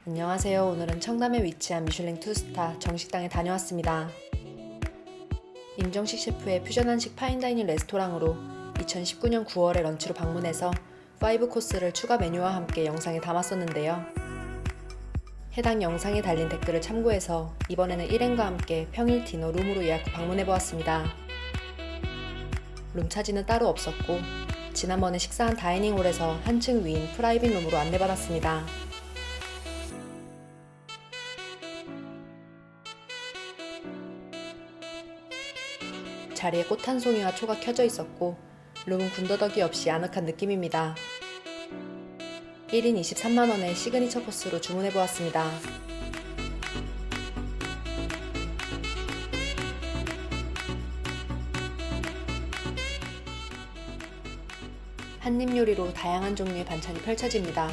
안녕하세요. 오늘은 청담에 위치한 미슐랭 투스타 정식당에 다녀왔습니다. 임정식 셰프의 퓨전 한식 파인다이닝 레스토랑으로 2019년 9월에 런치로 방문해서 5코스를 추가 메뉴와 함께 영상에 담았었는데요. 해당 영상에 달린 댓글을 참고해서 이번에는 일행과 함께 평일 디너 룸으로 예약 후 방문해보았습니다. 룸 차지는 따로 없었고 지난번에 식사한 다이닝홀에서 한층 위인 프라이빗 룸으로 안내받았습니다. 자리에 꽃 한 송이와 초가 켜져 있었고 룸은 군더더기 없이 아늑한 느낌입니다. 1인 23만원의 시그니처 코스로 주문해보았습니다. 한입 요리로 다양한 종류의 반찬이 펼쳐집니다.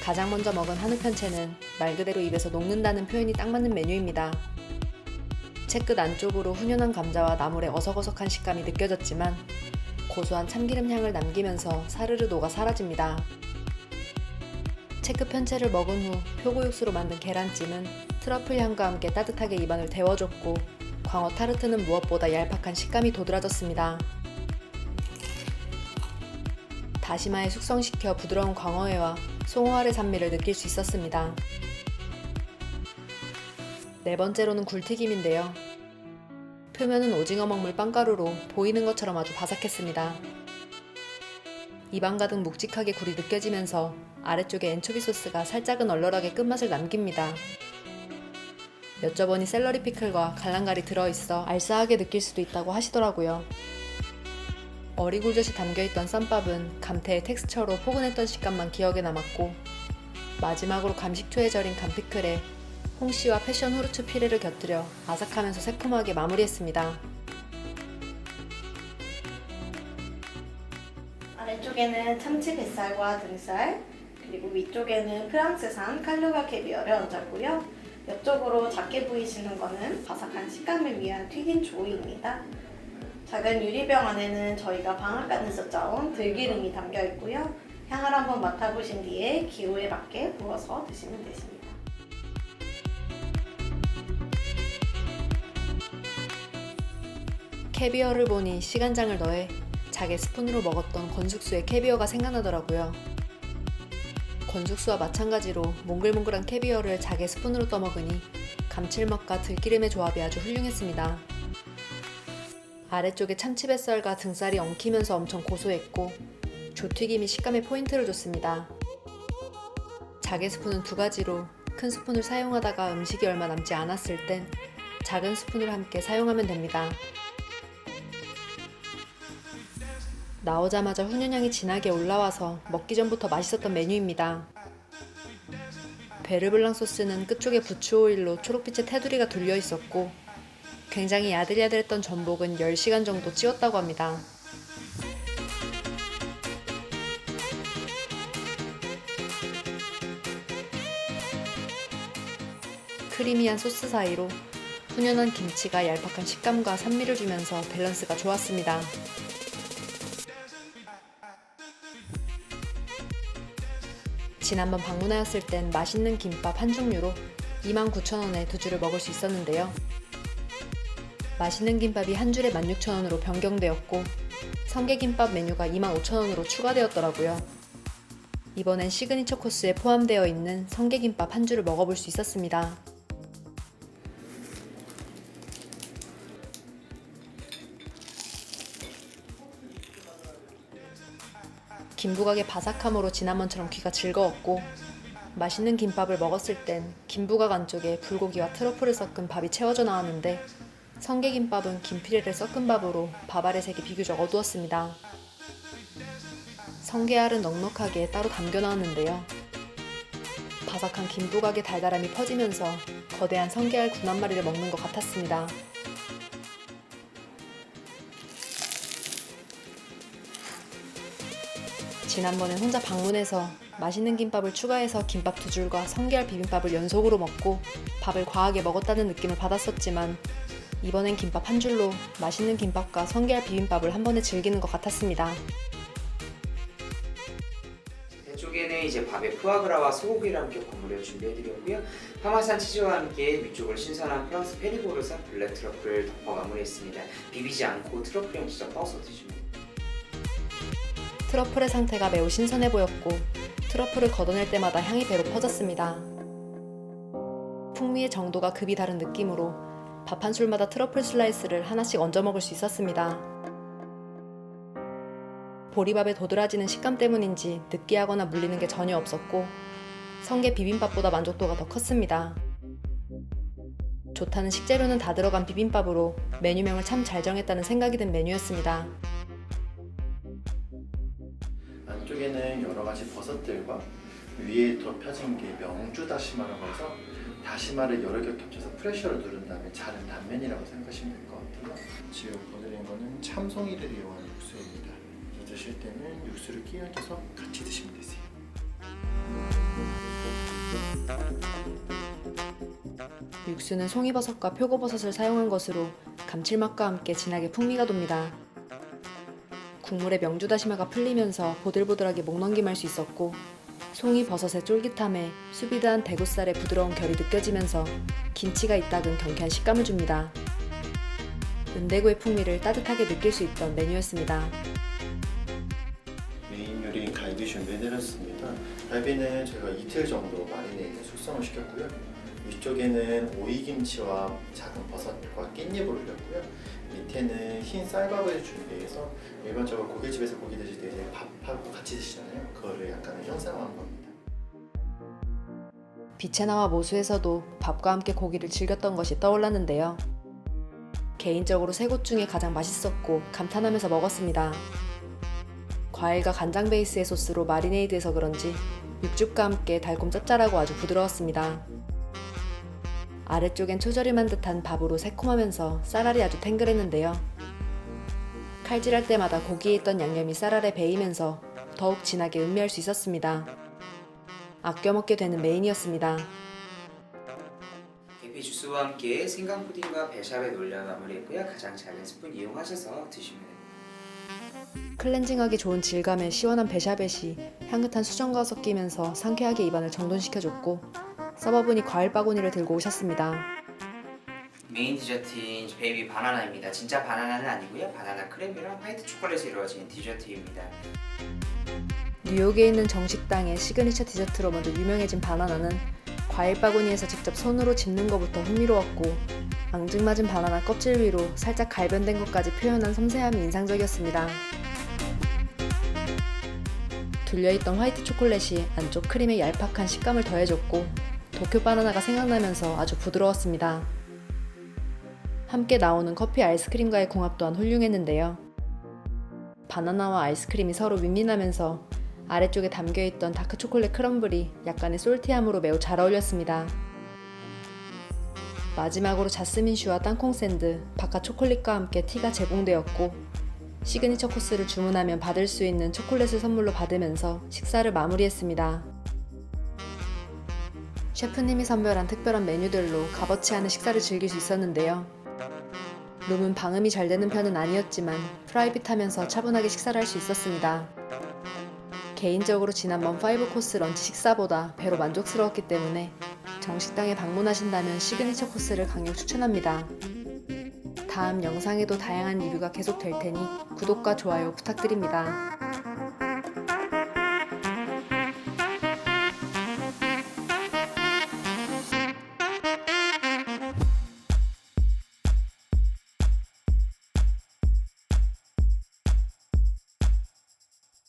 가장 먼저 먹은 한우 편채는 말 그대로 입에서 녹는다는 표현이 딱 맞는 메뉴입니다. 채끝 안쪽으로 훈연한 감자와 나물의 어석어석한 식감이 느껴졌지만 고소한 참기름 향을 남기면서 사르르 녹아 사라집니다. 채끝 편채를 먹은 후 표고육수로 만든 계란찜은 트러플 향과 함께 따뜻하게 입안을 데워줬고 광어 타르트는 무엇보다 얄팍한 식감이 도드라졌습니다. 다시마에 숙성시켜 부드러운 광어회와 송어알의 산미를 느낄 수 있었습니다. 네 번째로는 굴튀김인데요. 표면은 오징어 먹물 빵가루로 보이는 것처럼 아주 바삭했습니다. 입안 가득 묵직하게 굴이 느껴지면서 아래쪽에 엔초비 소스가 살짝은 얼얼하게 끝맛을 남깁니다. 여쭤보니 샐러리 피클과 갈랑갈이 들어있어 알싸하게 느낄 수도 있다고 하시더라고요. 어리굴젓이 담겨있던 쌈밥은 감태의 텍스처로 포근했던 식감만 기억에 남았고 마지막으로 감식초에 절인 감피클에 홍씨와 패션 후르츠 피레를 곁들여 아삭하면서 새콤하게 마무리했습니다. 아래쪽에는 참치 뱃살과 등살, 그리고 위쪽에는 프랑스산 칼루가 캐비어를 얹었고요. 옆쪽으로 작게 보이시는 거는 바삭한 식감을 위한 튀긴 조이입니다. 작은 유리병 안에는 저희가 방앗간에서 짜온 들기름이 담겨 있고요. 향을 한번 맡아보신 뒤에 기호에 맞게 부어서 드시면 되십니다. 캐비어를 보니 시간장을 더해 작게 스푼으로 먹었던 건숙수의 캐비어가 생각나더라고요. 건숙수와 마찬가지로 몽글몽글한 캐비어를 작게 스푼으로 떠먹으니 감칠맛과 들기름의 조합이 아주 훌륭했습니다. 아래쪽에 참치뱃살과 등살이 엉키면서 엄청 고소했고 조튀김이 식감에 포인트를 줬습니다. 작게 스푼은 두 가지로 큰 스푼을 사용하다가 음식이 얼마 남지 않았을 땐 작은 스푼을 함께 사용하면 됩니다. 나오자마자 훈연향이 진하게 올라와서 먹기 전부터 맛있었던 메뉴입니다. 베르블랑 소스는 끝쪽에 부추 오일로 초록빛의 테두리가 둘려 있었고 굉장히 야들야들했던 전복은 10시간 정도 찌웠다고 합니다. 크리미한 소스 사이로 훈연한 김치가 얄팍한 식감과 산미를 주면서 밸런스가 좋았습니다. 지난번 방문하였을 땐 맛있는 김밥 한 종류로 29,000원에 두 줄을 먹을 수 있었는데요. 맛있는 김밥이 한 줄에 16,000원으로 변경되었고 성게김밥 메뉴가 25,000원으로 추가되었더라고요. 이번엔 시그니처 코스에 포함되어 있는 성게김밥 한 줄을 먹어볼 수 있었습니다. 김부각의 바삭함으로 지난번처럼 귀가 즐거웠고 맛있는 김밥을 먹었을 땐 김부각 안쪽에 불고기와 트러플을 섞은 밥이 채워져 나왔는데 성게김밥은 김피레를 섞은 밥으로 밥알의 색이 비교적 어두웠습니다. 성게알은 넉넉하게 따로 담겨 나왔는데요. 바삭한 김부각의 달달함이 퍼지면서 거대한 성게알 군 한 마리를 먹는 것 같았습니다. 지난번엔 혼자 방문해서 맛있는 김밥을 추가해서 김밥 두 줄과 성게알 비빔밥을 연속으로 먹고 밥을 과하게 먹었다는 느낌을 받았었지만 이번엔 김밥 한 줄로 맛있는 김밥과 성게알 비빔밥을 한 번에 즐기는 것 같았습니다. 이쪽에는 이제 밥에 푸아그라와 소고기를 함께 버무려 준비해드렸고요. 파마산 치즈와 함께 위쪽을 신선한 프랑스 페리고르산 블랙 트러플을 덮어 마무리했습니다. 비비지 않고 트러플형 직접 떠서 드시면 됩니다. 트러플의 상태가 매우 신선해 보였고 트러플을 걷어낼 때마다 향이 배로 퍼졌습니다. 풍미의 정도가 급이 다른 느낌으로 밥 한 술마다 트러플 슬라이스를 하나씩 얹어 먹을 수 있었습니다. 보리밥의 도드라지는 식감 때문인지 느끼하거나 물리는 게 전혀 없었고 성게 비빔밥보다 만족도가 더 컸습니다. 좋다는 식재료는 다 들어간 비빔밥으로 메뉴명을 참 잘 정했다는 생각이 든 메뉴였습니다. 안쪽에는 여러 가지 버섯들과 위에 더 펴진 게 명주 다시마라고 해서 다시마를 여러 개 겹쳐서 프레셔를 누른 다음에 자른 단면이라고 생각하시면 될 것 같아요. 지금 보여드린 거는 참송이를 이용한 육수입니다. 드실 때는 육수를 끼얹어서 같이 드시면 되세요. 육수는 송이버섯과 표고버섯을 사용한 것으로 감칠맛과 함께 진하게 풍미가 돕니다. 국물에 명주다시마가 풀리면서 보들보들하게 목넘김할 수 있었고 송이버섯의 쫄깃함에 수비드한 대구살의 부드러운 결이 느껴지면서 김치가 있다근 경쾌한 식감을 줍니다. 은대구의 풍미를 따뜻하게 느낄 수 있던 메뉴였습니다. 메인 요리인 갈비 준비해드렸습니다. 갈비는 저희가 이틀 정도 마리네이드 숙성을 시켰고요. 위쪽에는 오이김치와 작은 버섯과 깻잎을 올렸고요. 밑에는 흰 쌀밥을 준비해서 일반적으로 고깃집에서 고기 드실 때 이제 밥하고 같이 드시잖아요. 그거를 약간 형상화한 겁니다. 빛의 나와 모수에서도 밥과 함께 고기를 즐겼던 것이 떠올랐는데요. 개인적으로 세 곳 중에 가장 맛있었고 감탄하면서 먹었습니다. 과일과 간장 베이스의 소스로 마리네이드해서 그런지 육즙과 함께 달콤 짭짤하고 아주 부드러웠습니다. 아래쪽엔 초절임한 듯한 밥으로 새콤하면서 쌀알이 아주 탱글했는데요. 칼질할 때마다 고기에 있던 양념이 쌀알에 배이면서 더욱 진하게 음미할 수 있었습니다. 아껴 먹게 되는 메인이었습니다. 계피 주스와 함께 생강 푸딩과 배샵에 올려 마무리했고요. 가장 작은 스푼 이용하셔서 드시면 됩니다. 클렌징하기 좋은 질감의 시원한 베샤벳이 향긋한 수정과 섞이면서 상쾌하게 입안을 정돈시켜줬고 서버분이 과일 바구니를 들고 오셨습니다. 메인 디저트인 베이비 바나나입니다. 진짜 바나나는 아니고요. 바나나 크림이랑 화이트 초콜릿으로 이루어진 디저트입니다. 뉴욕에 있는 정식당의 시그니처 디저트로 먼저 유명해진 바나나는 과일 바구니에서 직접 손으로 집는 것부터 흥미로웠고 앙증맞은 바나나 껍질 위로 살짝 갈변된 것까지 표현한 섬세함이 인상적이었습니다. 둘려있던 화이트 초콜릿이 안쪽 크림에 얄팍한 식감을 더해줬고 도쿄 바나나가 생각나면서 아주 부드러웠습니다. 함께 나오는 커피 아이스크림과의 궁합 또한 훌륭했는데요. 바나나와 아이스크림이 서로 윈윈하면서 아래쪽에 담겨있던 다크 초콜릿 크럼블이 약간의 솔티함으로 매우 잘 어울렸습니다. 마지막으로 자스민슈와 땅콩 샌드, 바카 초콜릿과 함께 티가 제공되었고 시그니처 코스를 주문하면 받을 수 있는 초콜릿을 선물로 받으면서 식사를 마무리했습니다. 셰프님이 선별한 특별한 메뉴들로 값어치 않은 식사를 즐길 수 있었는데요. 룸은 방음이 잘 되는 편은 아니었지만 프라이빗하면서 차분하게 식사를 할 수 있었습니다. 개인적으로 지난번 5코스 런치 식사보다 배로 만족스러웠기 때문에 정식당에 방문하신다면 시그니처 코스를 강력 추천합니다. 다음 영상에도 다양한 리뷰가 계속될 테니 구독과 좋아요 부탁드립니다.